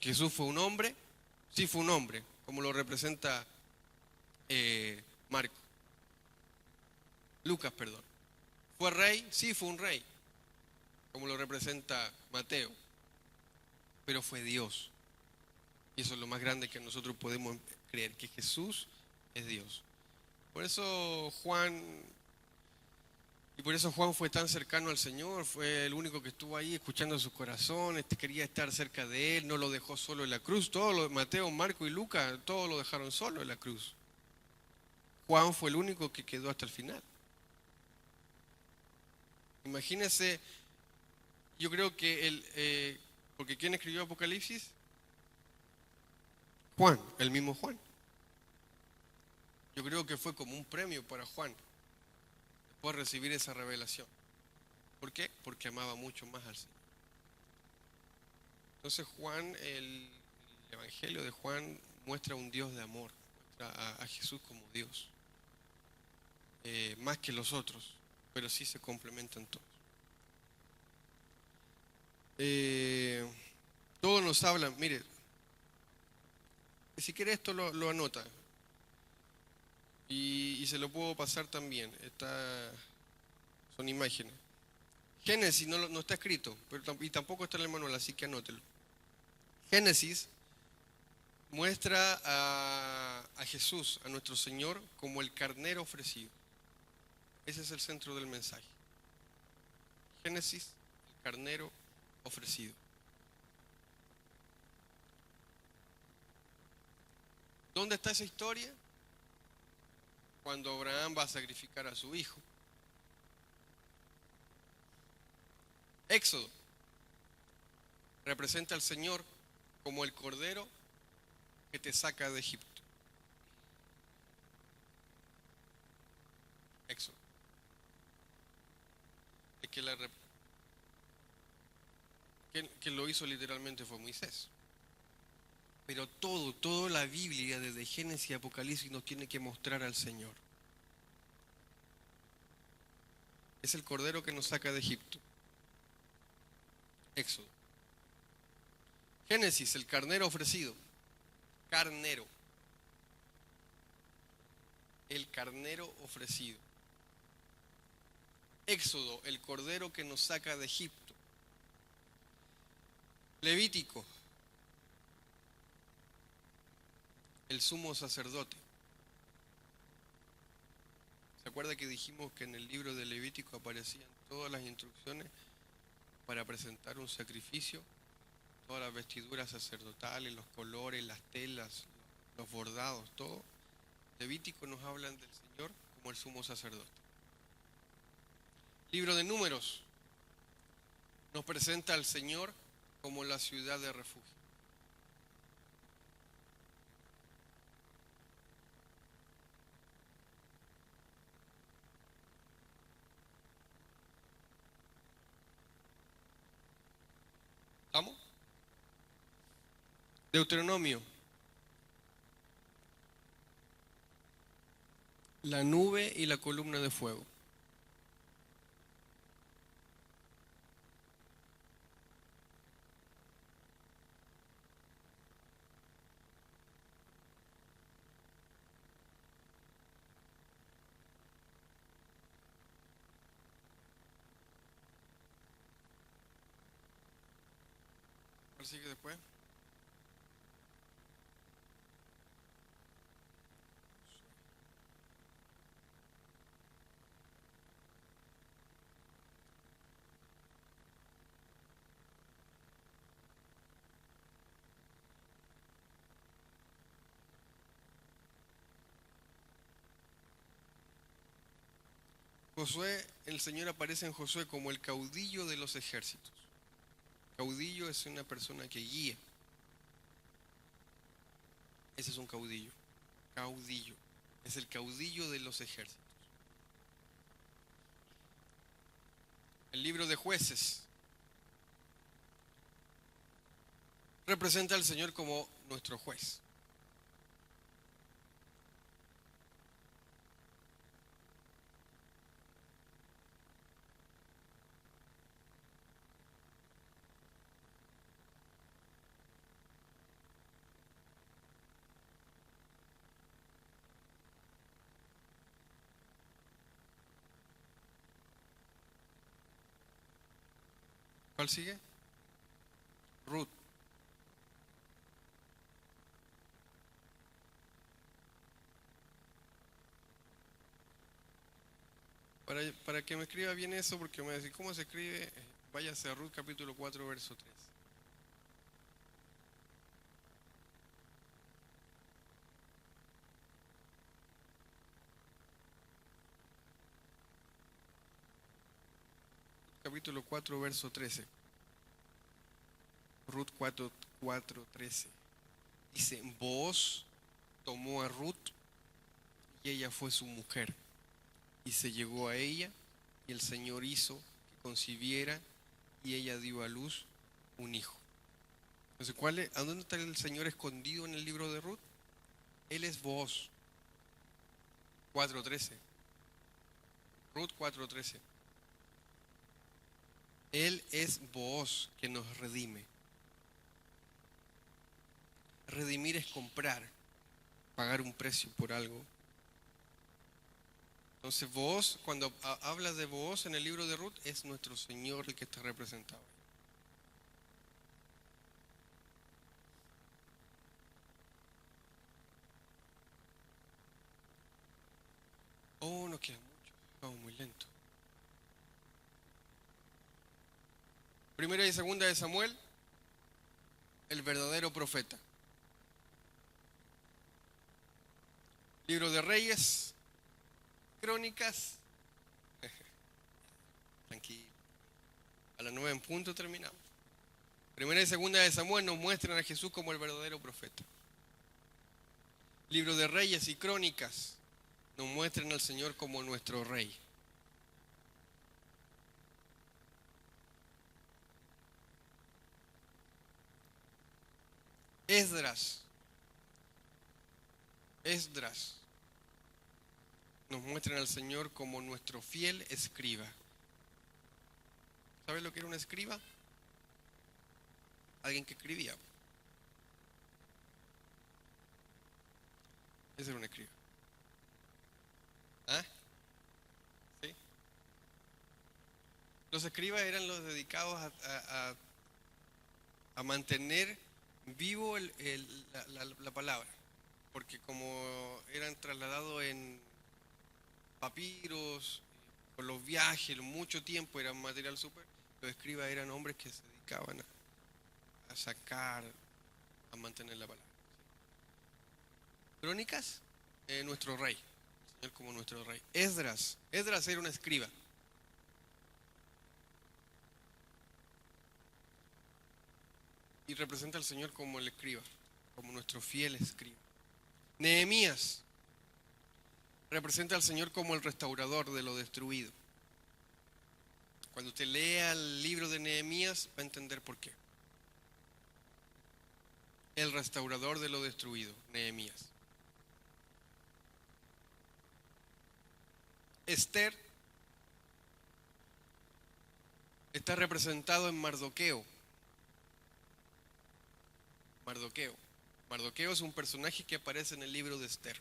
Jesús fue un hombre, sí fue un hombre, como lo representa Marco. Lucas, perdón. ¿Fue rey? Sí, fue un rey, como lo representa Mateo. Pero fue Dios. Y eso es lo más grande que nosotros podemos creer, que Jesús es Dios. Por eso Juan fue tan cercano al Señor, fue el único que estuvo ahí escuchando su corazón, quería estar cerca de Él, no lo dejó solo en la cruz. Mateo, Marco y Lucas, todos lo dejaron solo en la cruz. Juan fue el único que quedó hasta el final. Imagínense, yo creo que porque ¿quién escribió Apocalipsis? Juan, el mismo Juan. Yo creo que fue como un premio para Juan después de recibir esa revelación. ¿Por qué? Porque amaba mucho más al Señor. Entonces el Evangelio de Juan muestra un Dios de amor, muestra a Jesús como Dios, más que los otros, pero sí se complementan todos. Todos nos hablan, mire, si quiere esto lo anota y se lo puedo pasar también, son imágenes. Génesis no está escrito, y tampoco está en el manual, así que anótelo. Génesis muestra a Jesús, a nuestro Señor, como el carnero ofrecido. Ese es el centro del mensaje. Génesis, el carnero ofrecido. ¿Dónde está esa historia? Cuando Abraham va a sacrificar a su hijo. Éxodo representa al Señor como el cordero que te saca de Egipto. Éxodo. El que lo hizo literalmente fue Moisés. Pero toda la Biblia, desde Génesis y Apocalipsis, nos tiene que mostrar al Señor. Es el cordero que nos saca de Egipto. Éxodo. Génesis, el carnero ofrecido. Carnero. El carnero ofrecido. Éxodo, el cordero que nos saca de Egipto. Levítico, el sumo sacerdote. ¿Se acuerda que dijimos que en el libro de Levítico aparecían todas las instrucciones para presentar un sacrificio? Todas las vestiduras sacerdotales, los colores, las telas, los bordados, todo. Levítico nos hablan del Señor como el sumo sacerdote. Libro de Números nos presenta al Señor como la ciudad de refugio. ¿Estamos? Deuteronomio. La nube y la columna de fuego. ¿Cuál sigue después? Josué, el Señor aparece en Josué como el caudillo de los ejércitos. Caudillo es una persona que guía. Ese es un caudillo. Caudillo. Es el caudillo de los ejércitos. El libro de Jueces representa al Señor como nuestro juez. ¿Cuál sigue? Ruth. Para que me escriba bien eso, porque me va a decir, ¿cómo se escribe? Váyase a Ruth capítulo 4, verso 3. Capítulo 4, verso 13. Ruth 4, 4, 13. Dice, Booz tomó a Ruth y ella fue su mujer. Y se llegó a ella y el Señor hizo que concibiera y ella dio a luz un hijo. Entonces, ¿a dónde está el Señor escondido en el libro de Ruth? Él es Booz. 4:13. Ruth 4:13. Él es Booz que nos redime. Redimir es comprar, pagar un precio por algo. Entonces Booz, cuando habla de Booz en el libro de Ruth, es nuestro Señor el que está representado. Oh, no queda mucho, vamos muy lento. Primera y segunda de Samuel, el verdadero profeta. Libro de Reyes, Crónicas. Tranquilo. A las 9 en punto terminamos. Primera y segunda de Samuel nos muestran a Jesús como el verdadero profeta. Libro de Reyes y Crónicas nos muestran al Señor como nuestro Rey. Esdras nos muestran al Señor como nuestro fiel escriba. ¿Sabes lo que era un escriba? Alguien que escribía. Ese era un escriba. ¿Ah? ¿Sí? Los escribas eran los dedicados a mantener vivo la palabra, porque como eran trasladados en papiros, por los viajes, mucho tiempo, era material súper, los escribas eran hombres que se dedicaban a sacar, a mantener la palabra. Crónicas, nuestro rey, el Señor como nuestro rey. Esdras era un escriba. Y representa al Señor como el escriba, como nuestro fiel escriba. Nehemías representa al Señor como el restaurador de lo destruido. Cuando usted lea el libro de Nehemías va a entender por qué. El restaurador de lo destruido, Nehemías. Esther está representado en Mardoqueo. Mardoqueo es un personaje que aparece en el libro de Esther.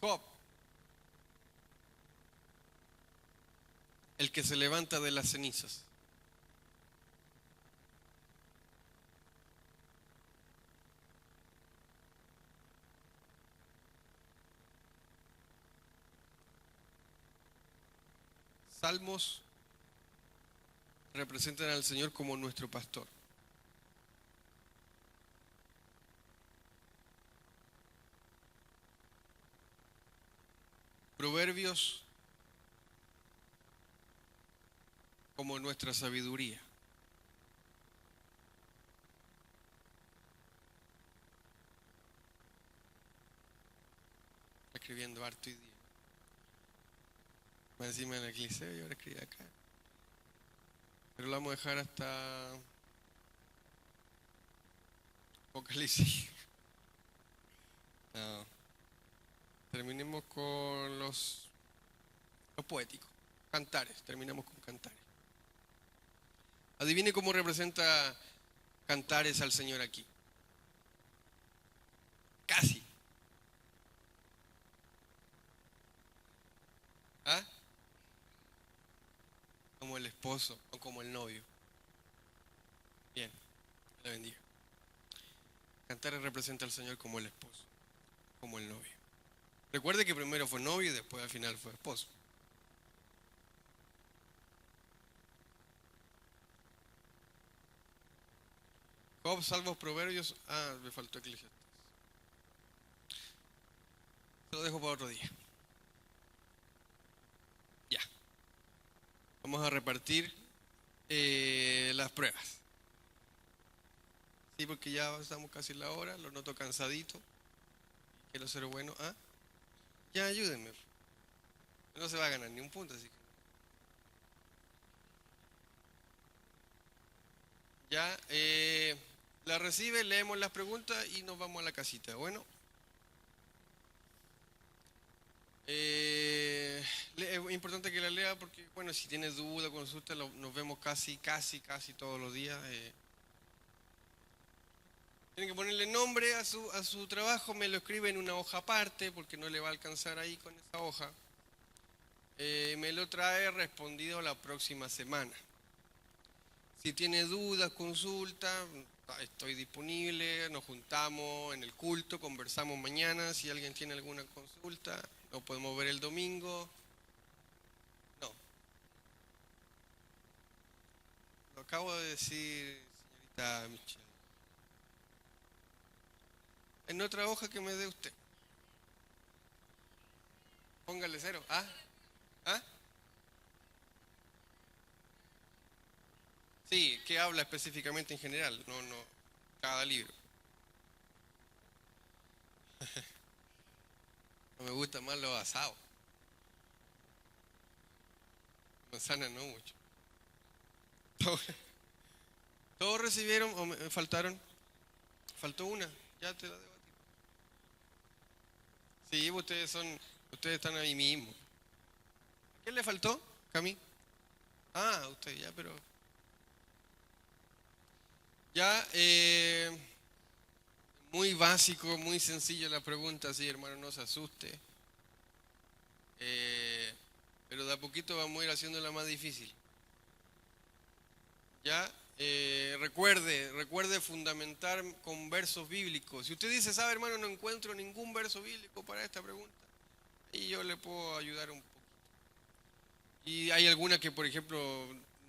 Job, el que se levanta de las cenizas. Salmos representan al Señor como nuestro pastor. Proverbios como nuestra sabiduría. Escribiendo harto y día. Más encima en el liceo y ahora escribí acá. Pero lo vamos a dejar hasta Apocalipsis. No. Terminemos con los poéticos. Cantares. Terminamos con cantares. Adivine cómo representa Cantares al Señor aquí. Casi. ¿Ah? Como el esposo o como el novio. Bien, le bendiga. Cantares representa al Señor como el esposo, como el novio. Recuerde que primero fue novio y después al final fue esposo. Job, Salmos, Proverbios. Me faltó Eclesiastés. Se lo dejo para otro día. Ya. Vamos a repartir las pruebas. Sí, porque ya estamos casi en la hora, lo noto cansadito. Quiero ser bueno. Ya ayúdenme. No se va a ganar ni un punto, así que. Ya, la recibe, leemos las preguntas y nos vamos a la casita. Bueno. Es importante que la lea porque, bueno, si tiene duda, consulta, nos vemos casi todos los días. Tiene que ponerle nombre a su trabajo, me lo escribe en una hoja aparte porque no le va a alcanzar ahí con esa hoja. Me lo trae respondido la próxima semana. Si tiene dudas, consulta, estoy disponible, nos juntamos en el culto, conversamos mañana. Si alguien tiene alguna consulta, nos podemos ver el domingo. No. Lo acabo de decir, señorita Michelle. En otra hoja que me dé usted. Póngale 0. ¿Ah? Sí, ¿qué habla específicamente en general? No, cada libro. No me gusta más lo asado. Manzana no mucho. ¿Todos recibieron o me faltaron? Faltó una, ya te la debo a ti. Sí, ustedes están ahí mismo. ¿Qué le faltó, Cami? Usted ya, pero. Ya, muy básico, muy sencillo la pregunta, sí, hermano, no se asuste. Pero de a poquito vamos a ir haciéndola más difícil. Ya, recuerde fundamentar con versos bíblicos. Si usted dice, sabe, hermano, no encuentro ningún verso bíblico para esta pregunta, y yo le puedo ayudar un poco. Y hay algunas que, por ejemplo,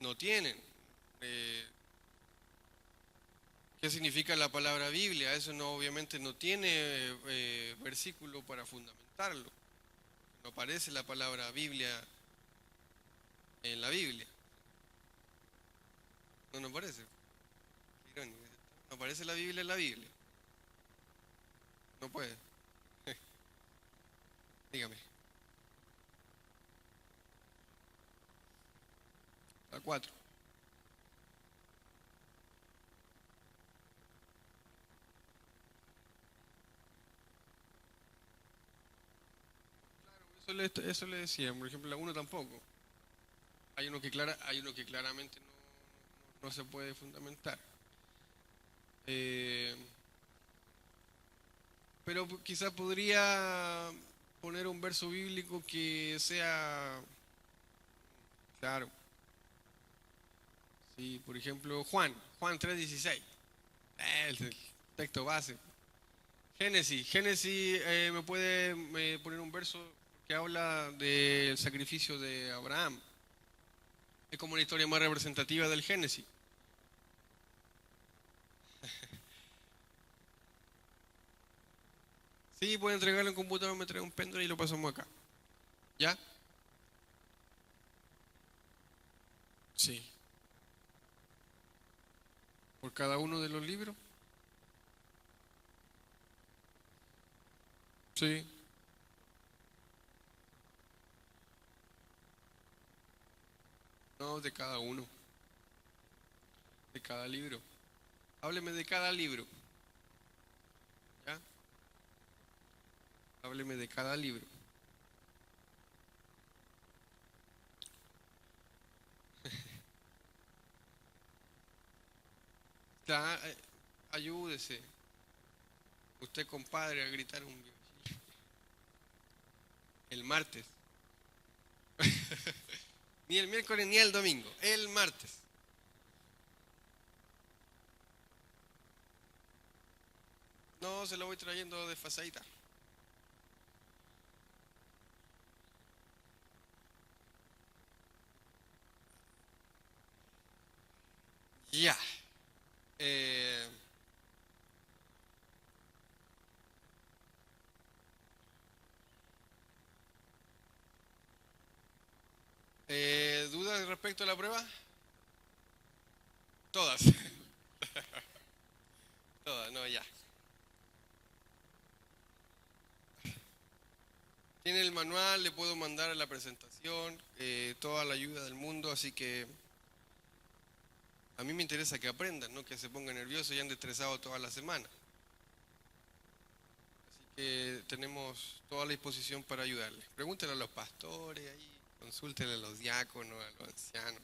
no tienen. ¿Qué significa la palabra Biblia? Eso no, obviamente no tiene versículo para fundamentarlo. No aparece la palabra Biblia en la Biblia. No nos parece. Qué irónico. No aparece la Biblia en la Biblia. No puede. Dígame. La 4. Eso le decía, por ejemplo, la 1 tampoco. Hay uno que claramente no se puede fundamentar. Pero quizás podría poner un verso bíblico que sea claro. Sí, por ejemplo, Juan 3:16. El texto base. Génesis, me puede poner un verso que habla del sacrificio de Abraham. Es como una historia más representativa del Génesis. Sí, puede entregarlo en computador, me trae un pendrive y lo pasamos acá. ¿Ya? Sí. ¿Por cada uno de los libros? Sí. No, de cada uno, de cada libro. Hábleme de cada libro. ¿Ya? Hábleme de cada libro. Ayúdese. Usted, compadre, a gritar un el martes. Ni el miércoles ni el domingo. El martes. No, se lo voy trayendo de fasadita. Ya. Eh, ¿Dudas respecto a la prueba? Todas. Todas, no, ya. Tiene el manual, le puedo mandar a la presentación, toda la ayuda del mundo, así que a mí me interesa que aprendan, no que se pongan nerviosos y anden estresados toda la semana. Así que tenemos toda la disposición para ayudarles. Pregúntenle a los pastores ahí, consúltenle a los diáconos, a los ancianos.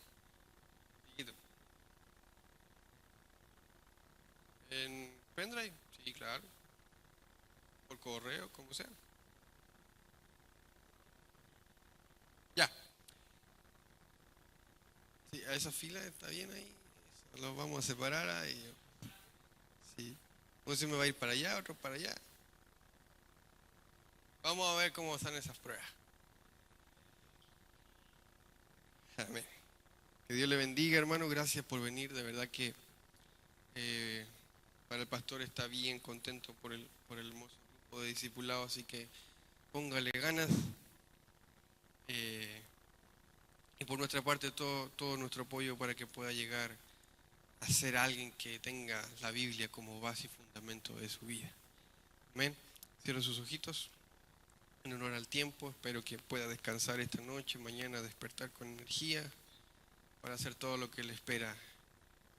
¿En pendrive? Sí, claro. Por correo, como sea. Ya. Sí, a esa fila está bien ahí. Los vamos a separar ahí. Sí. Uno se me va a ir para allá, otro para allá. Vamos a ver cómo están esas pruebas. Amén. Que Dios le bendiga, hermano. Gracias por venir. De verdad que eh, para el pastor está bien contento por el hermoso grupo de discipulados. Así que póngale ganas. eh, y por nuestra parte, todo nuestro apoyo para que pueda llegar a ser alguien que tenga la Biblia como base y fundamento de su vida. Amén. Cierra sus ojitos en honor al tiempo. Espero que pueda descansar esta noche, mañana despertar con energía para hacer todo lo que le espera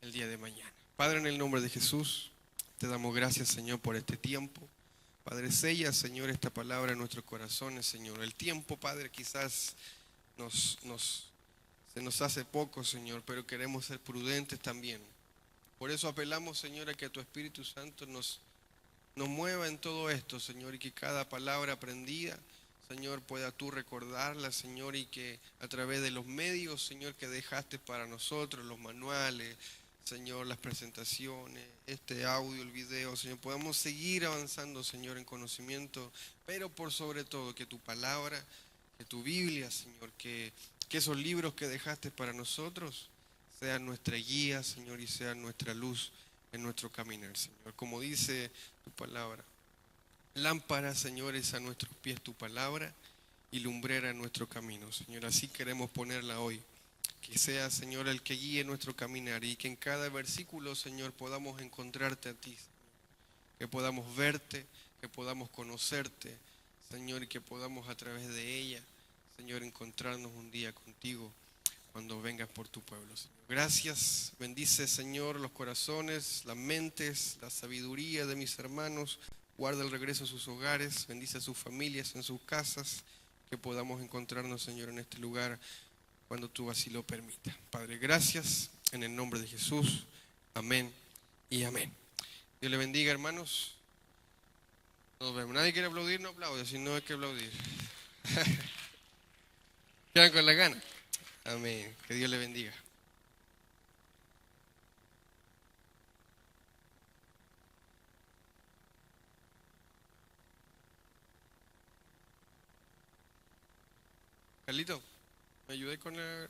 el día de mañana. Padre, en el nombre de Jesús, te damos gracias, Señor, por este tiempo. Padre, sella, Señor, esta palabra en nuestros corazones, Señor. El tiempo, Padre, quizás se nos hace poco, Señor, pero queremos ser prudentes también. Por eso apelamos, Señor, a que tu Espíritu Santo nos mueva en todo esto, Señor, y que cada palabra aprendida, Señor, pueda tú recordarla, Señor, y que a través de los medios, Señor, que dejaste para nosotros, los manuales, Señor, las presentaciones, este audio, el video, Señor, podamos seguir avanzando, Señor, en conocimiento, pero por sobre todo que tu palabra, que tu Biblia, Señor, que esos libros que dejaste para nosotros sean nuestra guía, Señor, y sean nuestra luz en nuestro caminar, Señor. Como dice tu palabra, lámpara, Señor, es a nuestros pies tu palabra y lumbrera en nuestro camino, Señor. Así queremos ponerla hoy. Que sea, Señor, el que guíe nuestro caminar y que en cada versículo, Señor, podamos encontrarte a ti, que podamos verte, que podamos conocerte, Señor, y que podamos a través de ella, Señor, encontrarnos un día contigo cuando vengas por tu pueblo, Señor. Gracias, bendice, Señor, los corazones, las mentes, la sabiduría de mis hermanos, guarda el regreso a sus hogares, bendice a sus familias en sus casas, que podamos encontrarnos, Señor, en este lugar cuando tú así lo permitas. Padre, gracias, en el nombre de Jesús, amén y amén. Dios le bendiga, hermanos. Nos vemos. Nadie quiere aplaudir, no aplaude, si no hay que aplaudir. Quedan con la gana. Amén. Que Dios le bendiga. Carlito, ¿me ayudé con la...